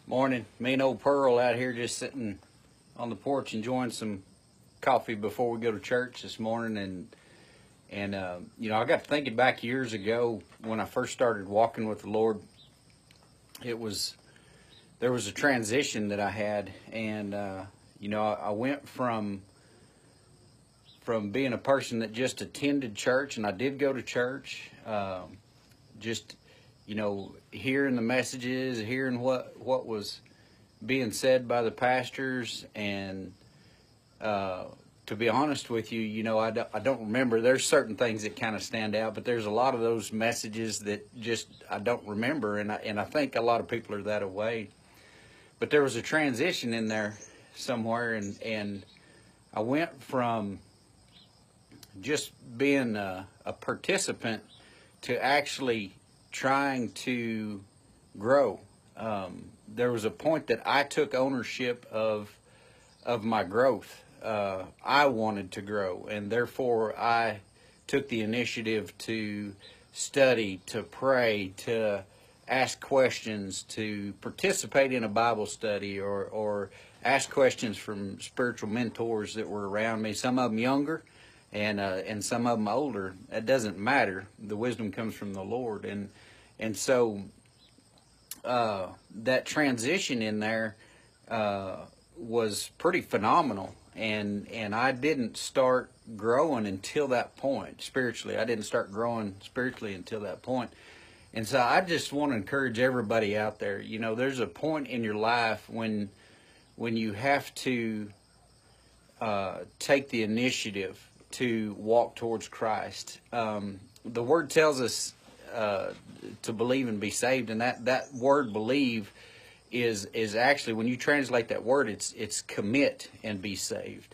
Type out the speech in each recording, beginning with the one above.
Morning. Me and old Pearl out here just sitting on the porch enjoying some coffee before we go to church this morning. And I got thinking back years ago when I first started walking with the Lord. There was a transition that I had, and I went from being a person that just attended church, and I did go to church, just hearing the messages, hearing what was being said by the pastors, and to be honest with you, I don't remember. There's certain things that kind of stand out, but there's a lot of those messages that just I don't remember, and I think a lot of people are that way. But there was a transition in there somewhere, and I went from just being a participant to actually trying to grow. There was a point that I took ownership of my growth. I wanted to grow, and therefore I took the initiative to study, to pray, to ask questions, to participate in a Bible study, or ask questions from spiritual mentors that were around me, some of them younger and some of them older. It doesn't matter. The wisdom comes from the Lord. And so that transition in there was pretty phenomenal. And I didn't start growing until that point spiritually. I didn't start growing spiritually until that point. And so I just want to encourage everybody out there. There's a point in your life when you have to take the initiative to walk towards Christ. The Word tells us to believe and be saved, and that word "believe" is actually, when you translate that word, it's commit and be saved,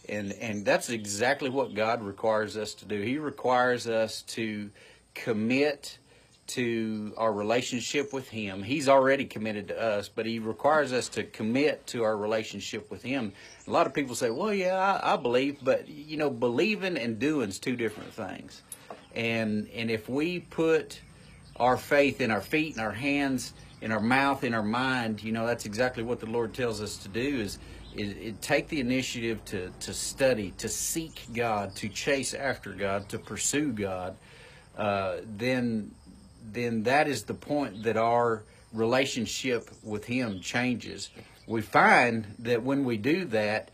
and that's exactly what God requires us to do. He requires us to commit to our relationship with Him. He's already committed to us, but He requires us to commit to our relationship with Him. A lot of people say, well, yeah, I believe, but believing and doing is two different things. And if we put our faith in our feet, in our hands, in our mouth, in our mind, that's exactly what the Lord tells us to do, is take the initiative to study, to seek God, to chase after God, to pursue God. Then that is the point that our relationship with Him changes. We find that when we do that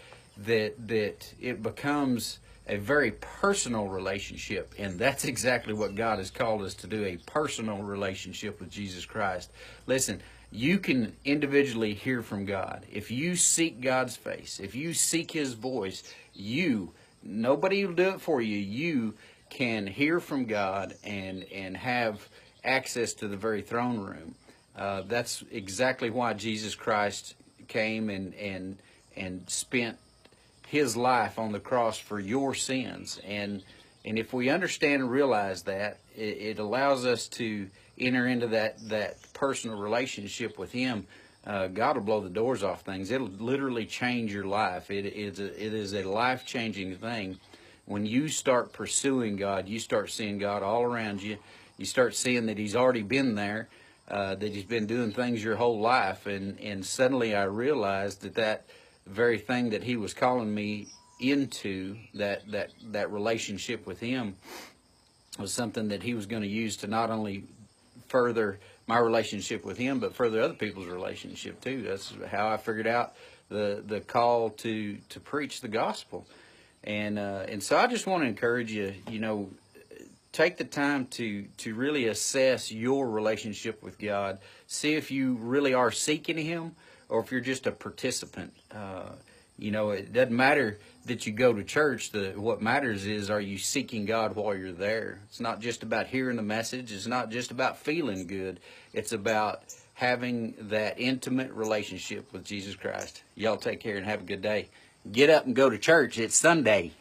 it becomes a very personal relationship, and that's exactly what God has called us to do, a personal relationship with Jesus Christ. Listen, you can individually hear from God. If you seek God's face, if you seek His voice, nobody will do it for you. You can hear from God and have access to the very throne room. That's exactly why Jesus Christ came and spent His life on the cross for your sins. And if we understand and realize that, it allows us to enter into that personal relationship with Him. God will blow the doors off things. It'll literally change your life. It is a life-changing thing. When you start pursuing God, you start seeing God all around you. You start seeing that He's already been there, that He's been doing things your whole life. And suddenly I realized that very thing that He was calling me into, that relationship with Him, was something that He was going to use to not only further my relationship with Him, but further other people's relationship too. That's how I figured out the call to preach the gospel. And so I just want to encourage you, take the time to really assess your relationship with God. See if you really are seeking Him, or if you're just a participant. It doesn't matter that you go to church. What matters is, are you seeking God while you're there? It's not just about hearing the message. It's not just about feeling good. It's about having that intimate relationship with Jesus Christ. Y'all take care and have a good day. Get up and go to church. It's Sunday.